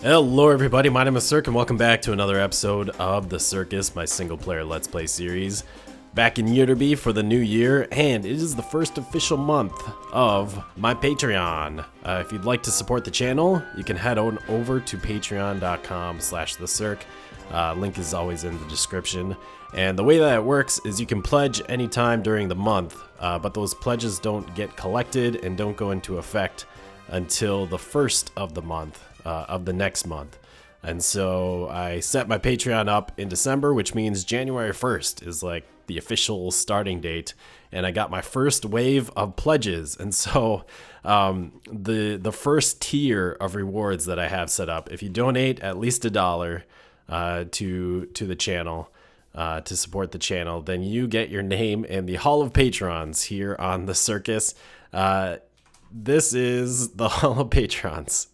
Hello everybody, my name is Sirk and welcome back to another episode of the Sirhcus, my single player Let's Play series. Back in Yearby for the new year, and it is the first official month of my Patreon. If you'd like to support the channel, you can head on over to patreon.com/thesirk. Link is always in the description. And the way that it works is you can pledge anytime during the month, but those pledges don't get collected and don't go into effect until the first of the month. Of the next month. And so I set my Patreon up in December, which means January 1st is like the official starting date, and I got my first wave of pledges. And so the first tier of rewards that I have set up, if you donate at least $1 to the channel, to support the channel, then you get your name in the Hall of Patrons here on the Sirhcus. This is the Hall of Patrons.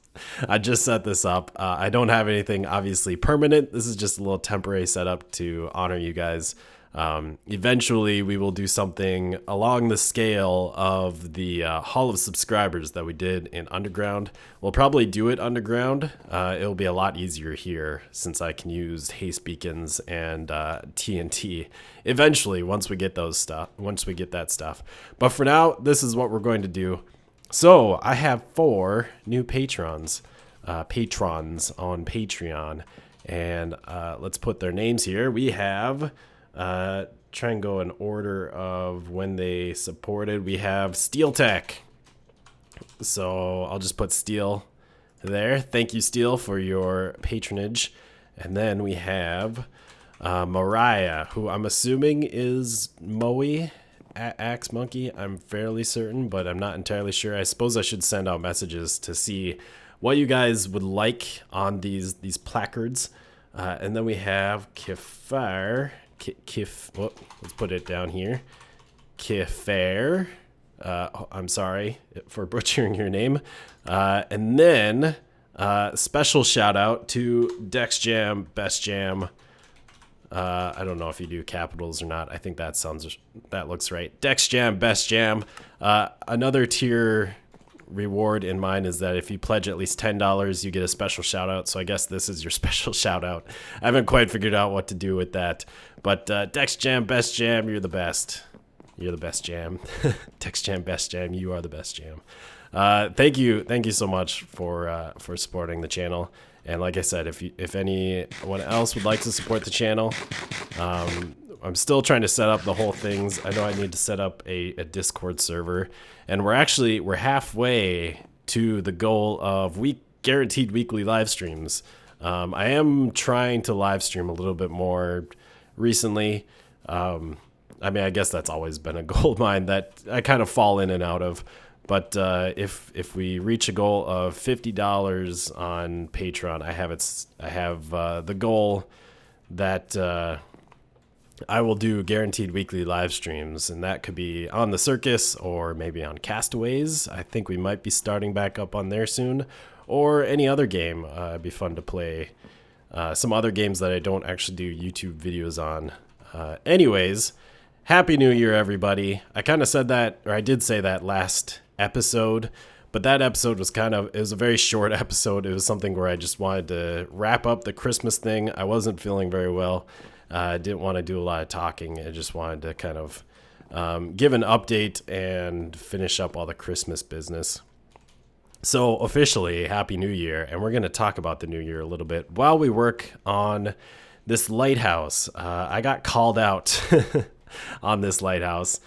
I just set this up. I don't have anything obviously permanent. This is just a little temporary setup to honor you guys. Eventually we will do something along the scale of the Hall of Subscribers that we did in Underground. We'll probably do it underground. It'll be a lot easier here since I can use haste beacons and TNT eventually once we get that stuff. But for now, this is what we're going to do. So I have 4 new patrons on Patreon, and let's put their names here. We have, try and go in order of when they supported. We have Steel Tech. So I'll just put Steel there. Thank you, Steel, for your patronage. And then we have Mariah, who I'm assuming is Moe. Axe Monkey, I'm fairly certain, but I'm not entirely sure. I suppose I should send out messages to see what you guys would like on these placards. And then we have Kifar. Let's put it down here. Kifar. I'm sorry for butchering your name. And then special shout out to Dex Jam, Best Jam. I don't know if you do capitals or not. I think that looks right. Dex Jam, Best Jam. Another tier reward in mine is that if you pledge at least $10, you get a special shout out. So I guess this is your special shout out. I haven't quite figured out what to do with that. But Dex Jam, Best Jam, you're the best. You're the best jam. Dex Jam, Best Jam, you are the best jam. Thank you so much for supporting the channel. And like I said, if anyone else would like to support the channel, I'm still trying to set up the whole things. I know I need to set up a Discord server, and we're halfway to the goal of guaranteed weekly live streams. I am trying to live stream a little bit more recently. I mean, I guess that's always been a goal of mine that I kind of fall in and out of. But if we reach a goal of $50 on Patreon, I have the goal that I will do guaranteed weekly live streams, and that could be on the Sirhcus or maybe on Castaways. I think we might be starting back up on there soon, or any other game. It'd be fun to play some other games that I don't actually do YouTube videos on. Anyways, Happy New Year, everybody. I kind of said that, or I did say that last episode, but that episode was it was a very short episode. It was something where I just wanted to wrap up the Christmas thing. I wasn't feeling very well. I didn't want to do a lot of talking. I just wanted to kind of give an update and finish up all the Christmas business. So officially, Happy New Year, and we're going to talk about the new year a little bit while we work on this Lighthouse. I got called out on this Lighthouse.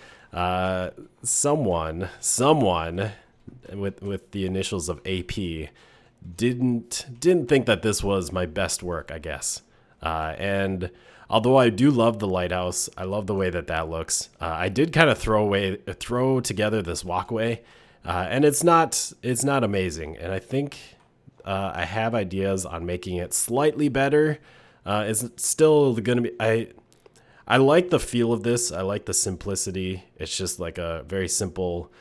Someone with the initials of AP didn't think that this was my best work, I guess. And although I do love the Lighthouse, I love the way that looks. I did kind of throw together this walkway, and it's not amazing. And I think I have ideas on making it slightly better. It's still going to be. I like the feel of this. I like the simplicity. It's just like a very simple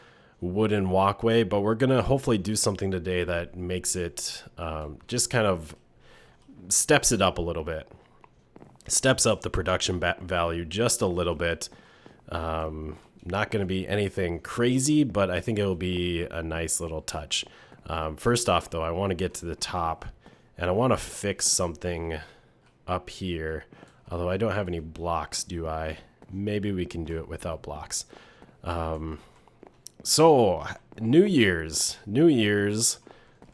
wooden walkway, but we're going to hopefully do something today that makes it just kind of steps it up a little bit. Steps up the production value just a little bit. Not going to be anything crazy, but I think it will be a nice little touch. First off, though, I want to get to the top and I want to fix something up here. Although I don't have any blocks, do I? Maybe we can do it without blocks. So New Year's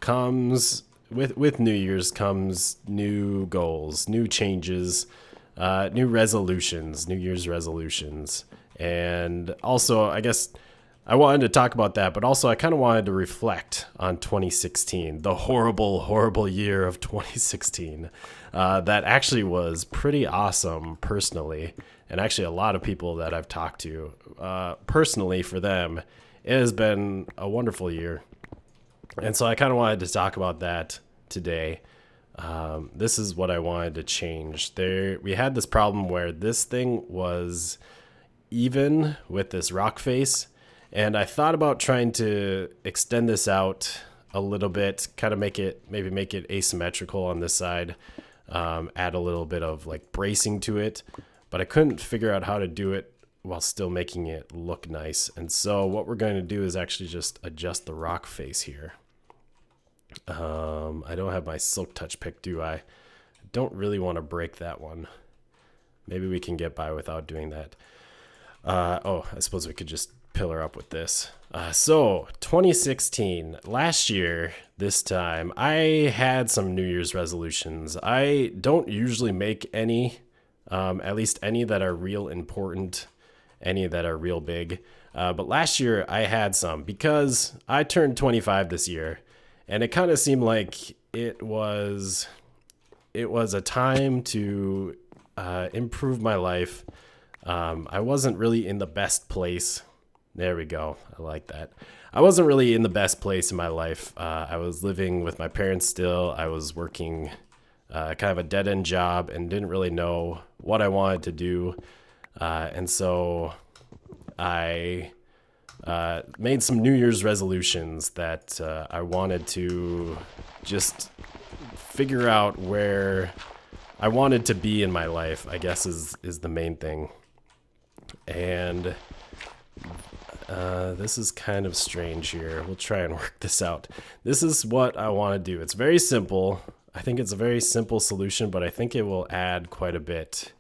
comes with New Year's comes new goals, new changes, new resolutions, New Year's resolutions. And also, I guess I wanted to talk about that, but also I kind of wanted to reflect on 2016, the horrible, horrible year of 2016. That actually was pretty awesome personally. And actually a lot of people that I've talked to, personally for them, it has been a wonderful year. And so I kind of wanted to talk about that today. This is what I wanted to change. We had this problem where this thing was even with this rock face, and I thought about trying to extend this out a little bit, kind of make it asymmetrical on this side, add a little bit of like bracing to it, but I couldn't figure out how to do it while still making it look nice. And so what we're going to do is actually just adjust the rock face here. I don't have my silk touch pick, do I? I don't really want to break that one. Maybe we can get by without doing that. I suppose we could just pillar up with this. So 2016, last year, this time, I had some New Year's resolutions. I don't usually make any, at least any that are real important, any that are real big. But last year I had some because I turned 25 this year, and it kind of seemed like it was a time to improve my life. I wasn't really in the best place. There we go. I like that. I wasn't really in the best place in my life. I was living with my parents still. I was working kind of a dead-end job and didn't really know what I wanted to do. And so I made some New Year's resolutions that I wanted to just figure out where I wanted to be in my life, I guess is the main thing. And this is kind of strange here. We'll try and work this out. This is what I want to do. It's very simple. I think it's a very simple solution, but I think it will add quite a bit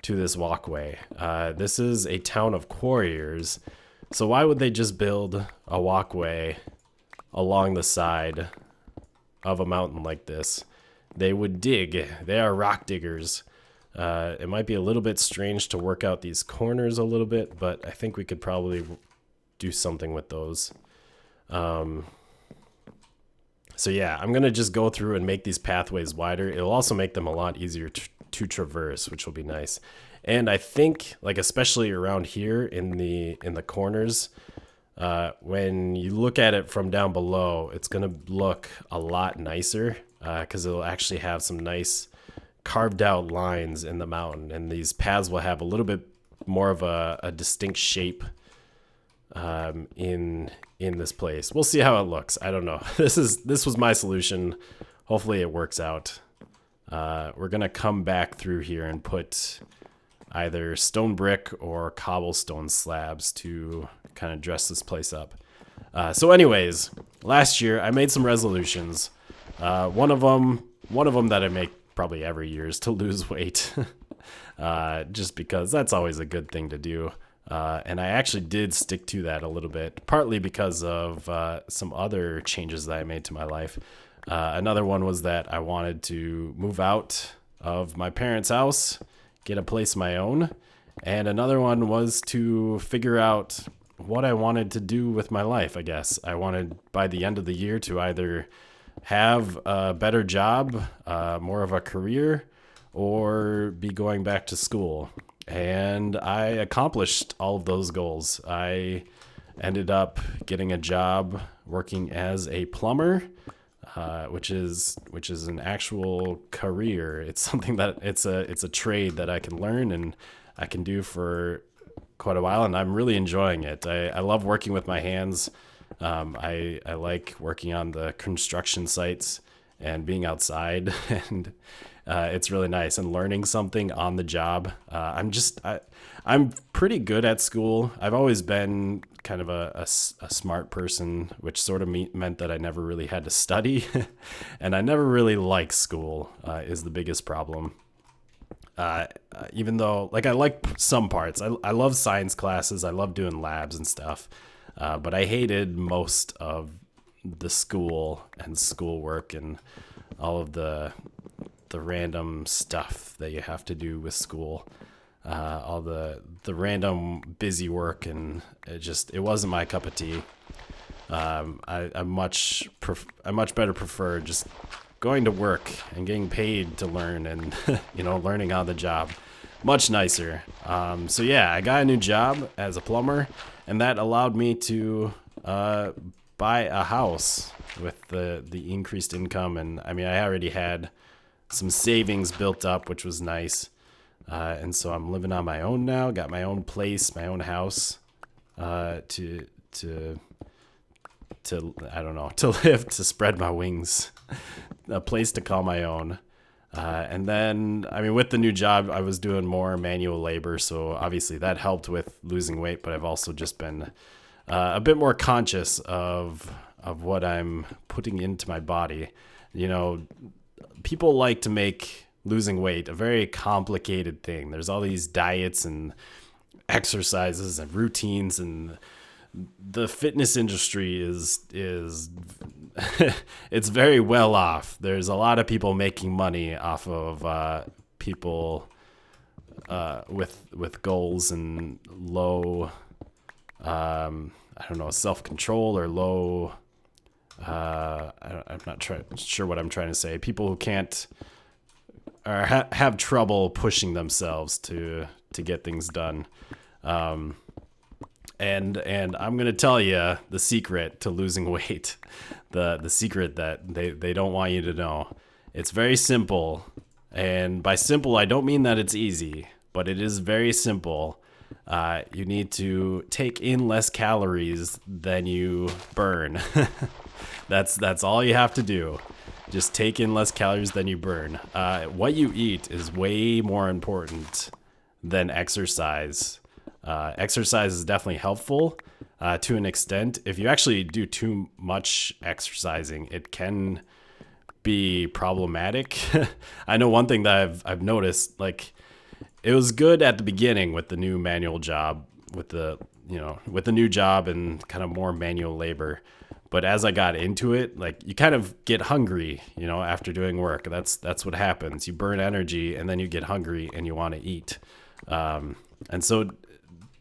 to this walkway. This is a town of quarriers. So why would they just build a walkway along the side of a mountain like this? They would dig. They are rock diggers. It might be a little bit strange to work out these corners a little bit, but I think we could probably do something with those. So yeah, I'm going to just go through and make these pathways wider. It'll also make them a lot easier to traverse, which will be nice. And I think, like, especially around here in the corners, when you look at it from down below, it's going to look a lot nicer because it'll actually have some nice carved out lines in the mountain, and these paths will have a little bit more of a distinct shape in this place. We'll see how it looks. I don't know. This was my solution. Hopefully it works out. We're gonna come back through here and put either stone brick or cobblestone slabs to kind of dress this place up. So anyways, last year I made some resolutions. One of them that I make probably every year is to lose weight. Just because that's always a good thing to do. And I actually did stick to that a little bit, partly because of some other changes that I made to my life. Another one was that I wanted to move out of my parents' house, get a place of my own. And another one was to figure out what I wanted to do with my life, I guess. I wanted, by the end of the year, to either have a better job, more of a career, or be going back to school. And I accomplished all of those goals. I ended up getting a job working as a plumber, which is an actual career. It's something that it's a trade that I can learn and I can do for quite a while, and I'm really enjoying it. I love working with my hands. I like working on the construction sites and being outside, and it's really nice, and learning something on the job. I'm pretty good at school. I've always been kind of a smart person, which sort of meant that I never really had to study. And I never really liked school, is the biggest problem. Even though, like, I like some parts. I love science classes. I love doing labs and stuff. But I hated most of the school and schoolwork and all of the random stuff that you have to do with school. All the random busy work, and it wasn't my cup of tea. I much better prefer just going to work and getting paid to learn and learning on the job. Much nicer. So yeah, I got a new job as a plumber, and that allowed me to buy a house with the increased income. And I mean, I already had some savings built up, which was nice. And so I'm living on my own now, got my own place, my own house, to I don't know, to live, to spread my wings, a place to call my own. And then, I mean, with the new job, I was doing more manual labor. So obviously that helped with losing weight, but I've also just been a bit more conscious of what I'm putting into my body. People like to make losing weight a very complicated thing. There's all these diets and exercises and routines, and the fitness industry is it's very well off. There's a lot of people making money off of people with goals and low self-control or low I'm not sure what I'm trying to say. People who can't or have trouble pushing themselves to get things done. And I'm gonna tell you the secret to losing weight, the secret that they don't want you to know. It's very simple, and by simple I don't mean that it's easy, but it is very simple. You need to take in less calories than you burn. That's all you have to do. Just take in less calories than you burn. What you eat is way more important than exercise. Exercise is definitely helpful to an extent. If you actually do too much exercising, it can be problematic. I know one thing that I've noticed, like, it was good at the beginning with the new manual job, with the new job and kind of more manual labor. But as I got into it, like, you kind of get hungry, after doing work. That's what happens. You burn energy and then you get hungry and you want to eat. And so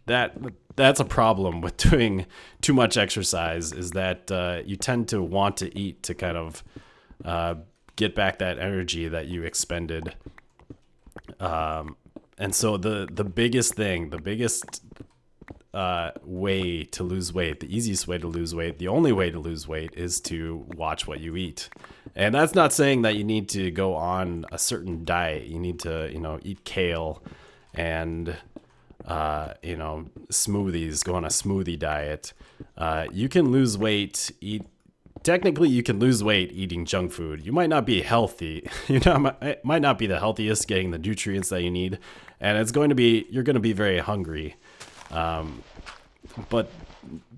that's a problem with doing too much exercise, is that you tend to want to eat to kind of get back that energy that you expended. And so the biggest way to lose weight, the easiest way to lose weight, the only way to lose weight, is to watch what you eat. And that's not saying that you need to go on a certain diet. You need to, eat kale and, smoothies, go on a smoothie diet. You can lose weight, technically you can lose weight eating junk food. You might not be healthy. It might not be the healthiest, getting the nutrients that you need. And you're going to be very hungry. But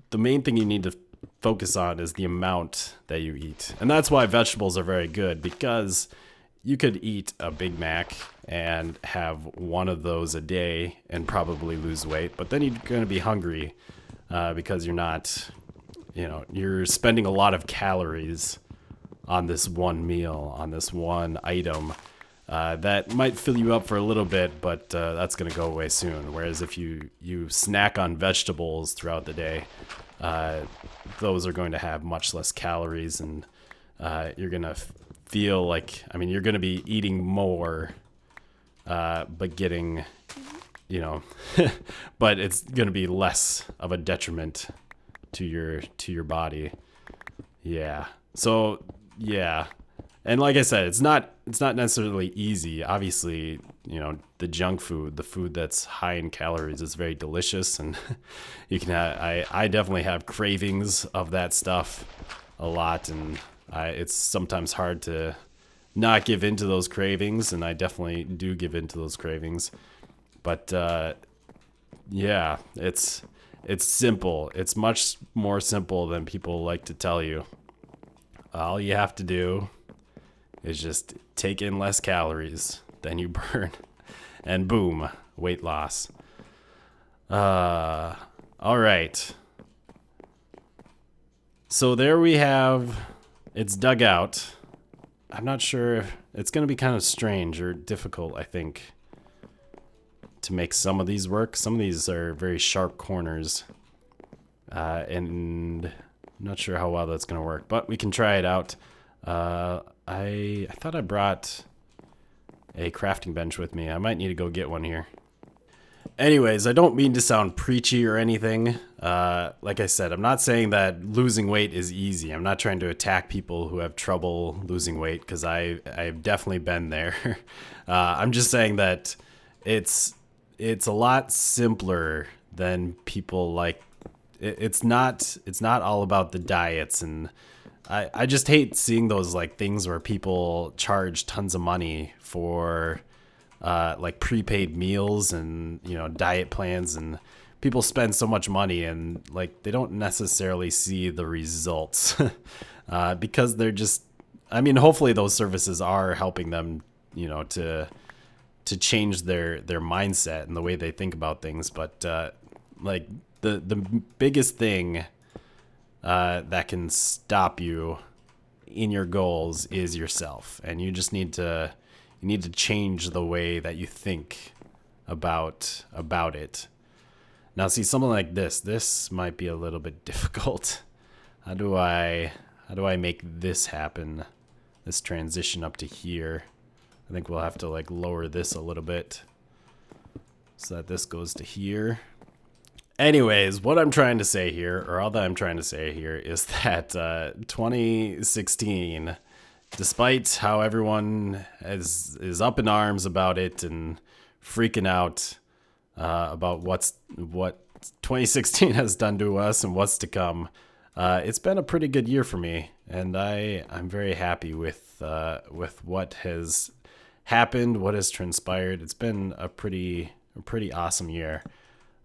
the main thing you need to focus on is the amount that you eat. And that's why vegetables are very good, because you could eat a Big Mac and have one of those a day and probably lose weight, but then you're going to be hungry because you're spending a lot of calories on this one meal, on this one item. That might fill you up for a little bit, but that's going to go away soon. Whereas if you snack on vegetables throughout the day, those are going to have much less calories, and you're going to feel like, you're going to be eating more, but getting, but it's going to be less of a detriment to your body. Yeah. So, yeah. And like I said, it's not necessarily easy. Obviously, the junk food, the food that's high in calories, is very delicious, and you can I definitely have cravings of that stuff a lot, and it's sometimes hard to not give into those cravings, and I definitely do give into those cravings. But yeah, it's it's simple. It's much more simple than people like to tell you. All you have to do is just take in less calories than you burn, and boom, weight loss. All right. So there we have, it's dug out. I'm not sure if it's going to be kind of strange or difficult, I think, to make some of these work. Some of these are very sharp corners, and I'm not sure how well that's going to work, but we can try it out. I thought I brought a crafting bench with me. I might need to go get one here. Anyways, I don't mean to sound preachy or anything. Like I said, I'm not saying that losing weight is easy. I'm not trying to attack people who have trouble losing weight, because I've definitely been there. I'm just saying that it's a lot simpler than people like. It's not all about the diets, and I just hate seeing those like things where people charge tons of money for like prepaid meals and, you know, diet plans, and people spend so much money and like they don't necessarily see the results because they're just, I mean, hopefully those services are helping them, you know, to change their mindset and the way they think about things. But like the biggest thing that can stop you in your goals is yourself, and you just need to change the way that you think about it. Now, see, something like this might be a little bit difficult. How do I make this happen? This transition up to here. I think we'll have to like lower this a little bit so that this goes to here. Anyways, what I'm trying to say here, or all that I'm trying to say here, is that 2016, despite how everyone is up in arms about it and freaking out about what 2016 has done to us and what's to come, it's been a pretty good year for me, and I'm very happy with what has happened, what has transpired. It's been a pretty awesome year.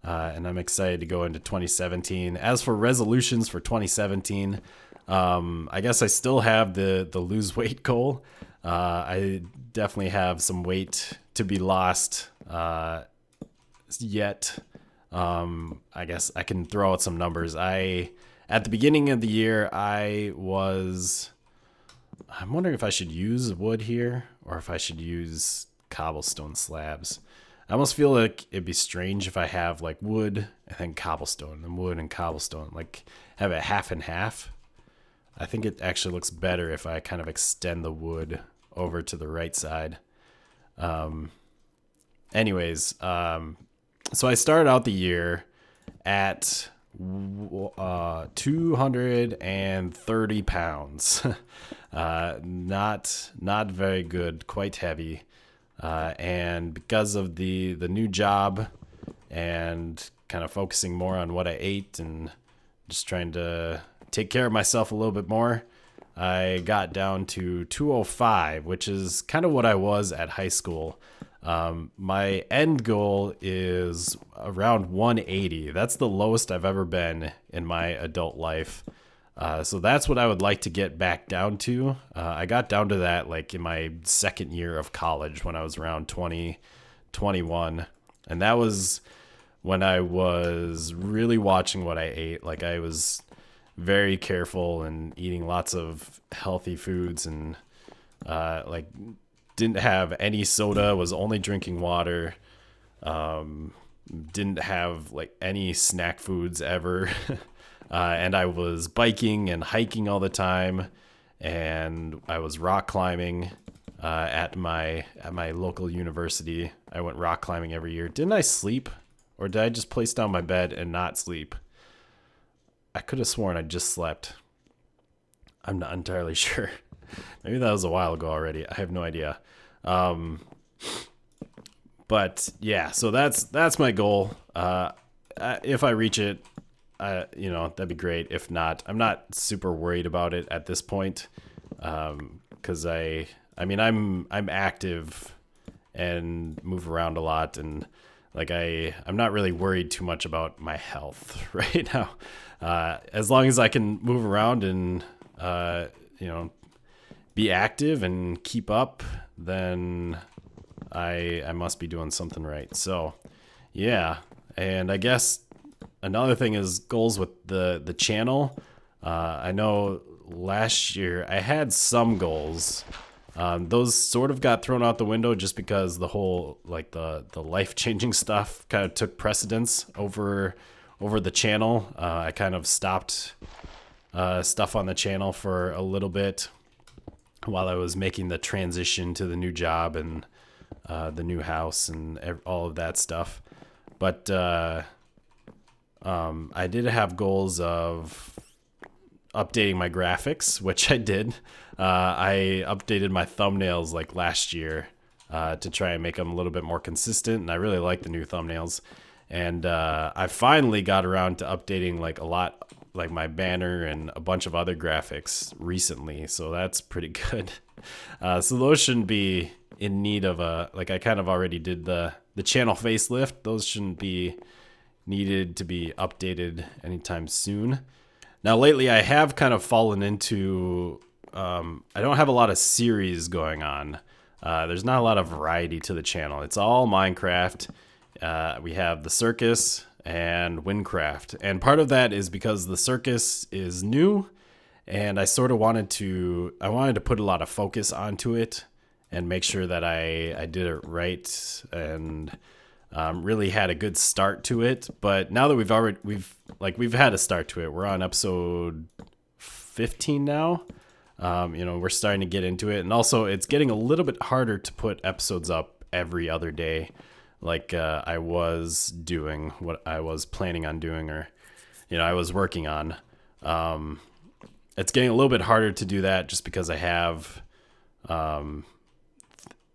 And I'm excited to go into 2017. As for resolutions for 2017, I guess I still have the lose weight goal. I definitely have some weight to be lost yet. I guess I can throw out some numbers. At the beginning of the year, I'm wondering if I should use wood here or if I should use cobblestone slabs. I almost feel like it'd be strange if I have like wood and then cobblestone and wood and cobblestone, like have it half and half. I think it actually looks better if I kind of extend the wood over to the right side. Anyways, so I started out the year at 230 pounds. Not very good, quite heavy. And because of the new job and kind of focusing more on what I ate and just trying to take care of myself a little bit more, I got down to 205, which is kind of what I was at high school. My end goal is around 180. That's the lowest I've ever been in my adult life. So that's what I would like to get back down to. I got down to that like in my second year of college when I was around 20, 21. And that was when I was really watching what I ate. Like I was very careful and eating lots of healthy foods and like didn't have any soda, was only drinking water. Didn't have like any snack foods ever. And I was biking and hiking all the time, and I was rock climbing at my local university. I went rock climbing every year. Didn't I sleep, or did I just place down my bed and not sleep? I could have sworn I just slept. I'm not entirely sure. Maybe that was a while ago already. I have no idea. But yeah, so that's my goal. If I reach it, you know, that'd be great. If not, I'm not super worried about it at this point. Cause I mean, I'm active and move around a lot. And like I'm not really worried too much about my health right now. As long as I can move around and you know, be active and keep up, then I must be doing something right. So yeah, and I guess another thing is goals with the channel. I know last year I had some goals. Those sort of got thrown out the window just because the whole like the life-changing stuff kind of took precedence over the channel. I kind of stopped stuff on the channel for a little bit while I was making the transition to the new job and the new house and all of that stuff. But I did have goals of updating my graphics, which I did. I updated my thumbnails like last year to try and make them a little bit more consistent, and I really like the new thumbnails. And I finally got around to updating like a lot, like my banner and a bunch of other graphics recently, so that's pretty good. So those shouldn't be in need of like I kind of already did the channel facelift. Those shouldn't be needed to be updated anytime soon. Now lately I have kind of fallen into I don't have a lot of series going on. There's not a lot of variety to the channel. It's all Minecraft. We have the Sirhcus and Windcraft, and part of that is because the Sirhcus is new, and I sort of wanted to put a lot of focus onto it and make sure that I did it right and really had a good start to it. But now that we've had a start to it, we're on episode 15 now. We're starting to get into it, and also it's getting a little bit harder to put episodes up every other day, like I was doing, what I was planning on doing, or I was working on. It's getting a little bit harder to do that just because I have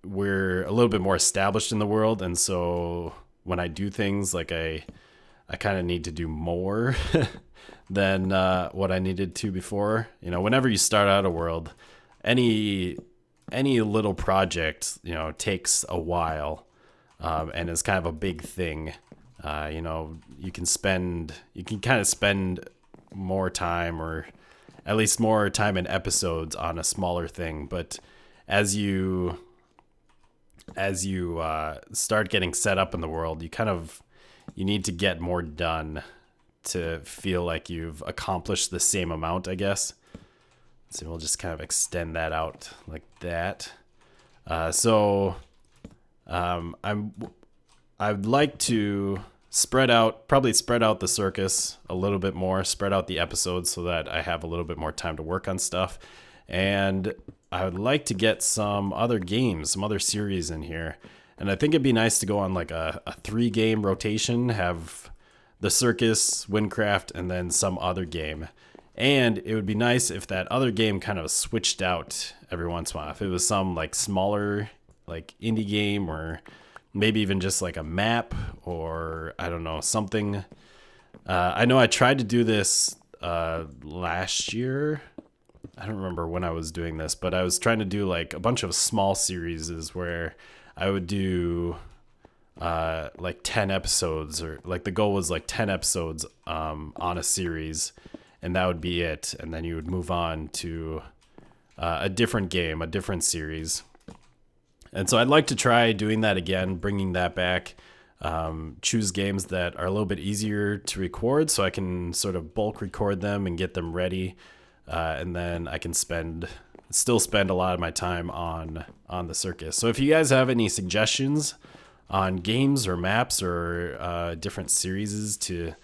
we're a little bit more established in the world, and so when I do things, like I kind of need to do more than what I needed to before. Whenever you start out a world, any little project takes a while, and is kind of a big thing. You can kind of spend more time, or at least more time in episodes, on a smaller thing, but as you start getting set up in the world, you need to get more done to feel like you've accomplished the same amount, I guess. So we'll just kind of extend that out like that. I'd like to probably spread out the Sirhcus a little bit more, spread out the episodes so that I have a little bit more time to work on stuff. And I would like to get some other games, some other series in here. And I think it'd be nice to go on like a 3-game rotation, have the Sirhcus, Windcraft, and then some other game. And it would be nice if that other game kind of switched out every once in a while. If it was some like smaller, like indie game, or maybe even just like a map, or I don't know, something. I know I tried to do this last year. I don't remember when I was doing this, but I was trying to do like a bunch of small series where I would do like 10 episodes, or like the goal was like 10 episodes on a series, and that would be it. And then you would move on to a different game, a different series. And so I'd like to try doing that again, bringing that back, choose games that are a little bit easier to record so I can sort of bulk record them and get them ready. And then I can still spend a lot of my time on the Sirhcus. So if you guys have any suggestions on games or maps or different series to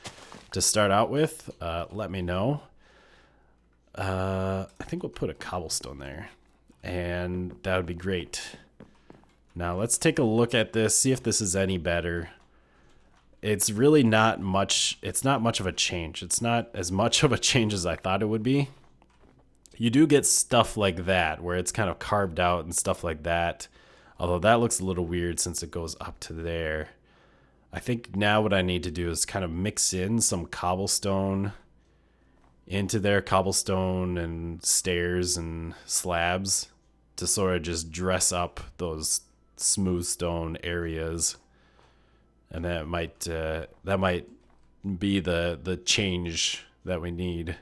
start out with, let me know. I think we'll put a cobblestone there, and that would be great. Now let's take a look at this, see if this is any better. It's really not much. It's not much of a change. It's not as much of a change as I thought it would be. You do get stuff like that where it's kind of carved out and stuff like that. Although that looks a little weird since it goes up to there. I think now what I need to do is kind of mix in some cobblestone into there, cobblestone and stairs and slabs, to sort of just dress up those smooth stone areas. and that might be the change that we need.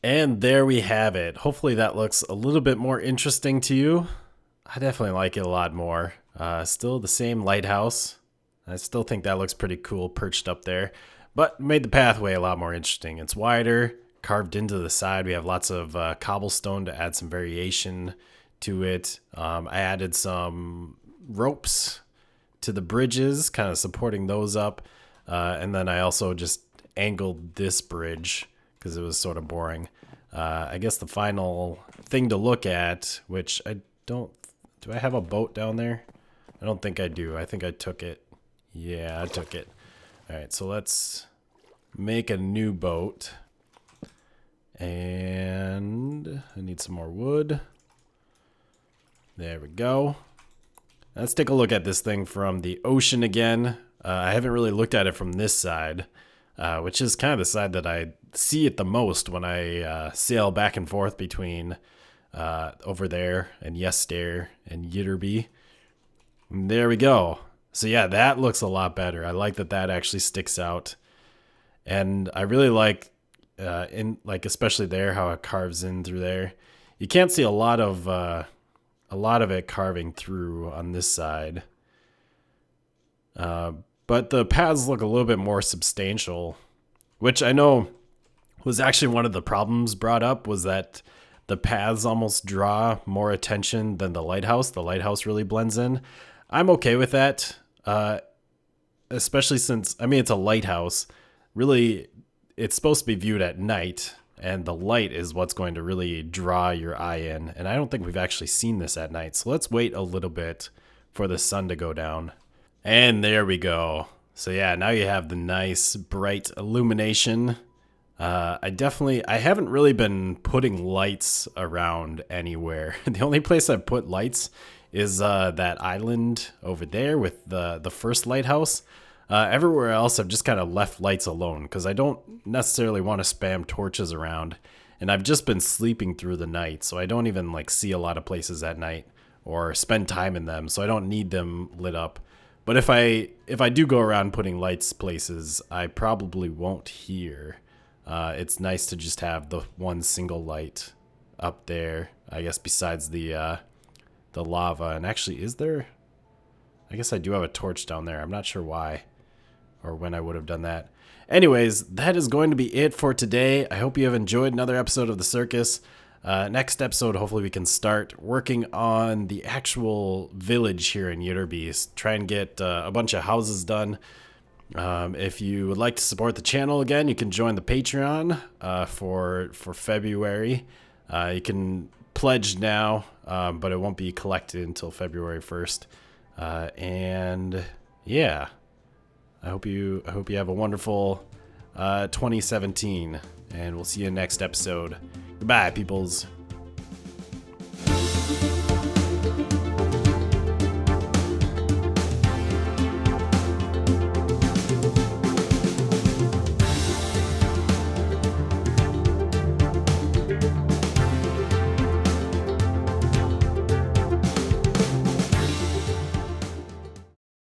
And there we have it. Hopefully that looks a little bit more interesting to you. I definitely like it a lot more. Still the same lighthouse. I still think that looks pretty cool perched up there, but made the pathway a lot more interesting. It's wider, carved into the side. We have lots of cobblestone to add some variation to it. I added some ropes to the bridges, kind of supporting those up. And then I also just angled this bridge because it was sort of boring. I guess the final thing to look at, which do I have a boat down there? I don't think I do. I think I took it. Yeah, I took it. All right, so let's make a new boat. And I need some more wood. There we go. Let's take a look at this thing from the ocean again. I haven't really looked at it from this side, which is kind of the side that I see it the most when I sail back and forth between over there and Yester and Ytterby. And there we go. So yeah, that looks a lot better. I like that actually sticks out. And I really like especially there how it carves in through there. You can't see a lot of it carving through on this side. But the paths look a little bit more substantial, which I know was actually one of the problems brought up, was that the paths almost draw more attention than the lighthouse. The lighthouse really blends in. I'm okay with that, especially since, I mean, it's a lighthouse. Really, it's supposed to be viewed at night, and the light is what's going to really draw your eye in. And I don't think we've actually seen this at night, so let's wait a little bit for the sun to go down. And there we go. So yeah, now you have the nice bright illumination. I haven't really been putting lights around anywhere. The only place I've put lights is that island over there with the first lighthouse. Everywhere else I've just kind of left lights alone because I don't necessarily want to spam torches around, and I've just been sleeping through the night, so I don't even see a lot of places at night or spend time in them, so I don't need them lit up. But if I do go around putting lights places, I probably won't here. It's nice to just have the one single light up there, I guess, besides the lava. And actually, is there? I guess I do have a torch down there. I'm not sure why or when I would have done that. Anyways, that is going to be it for today. I hope you have enjoyed another episode of the Sirhcus. Next episode, hopefully we can start working on the actual village here in Ytterby. Try and get a bunch of houses done. If you would like to support the channel again, you can join the Patreon for February. You can pledge now, but it won't be collected until February 1st. And yeah, I hope you have a wonderful 2017, and we'll see you next episode. Goodbye, peoples.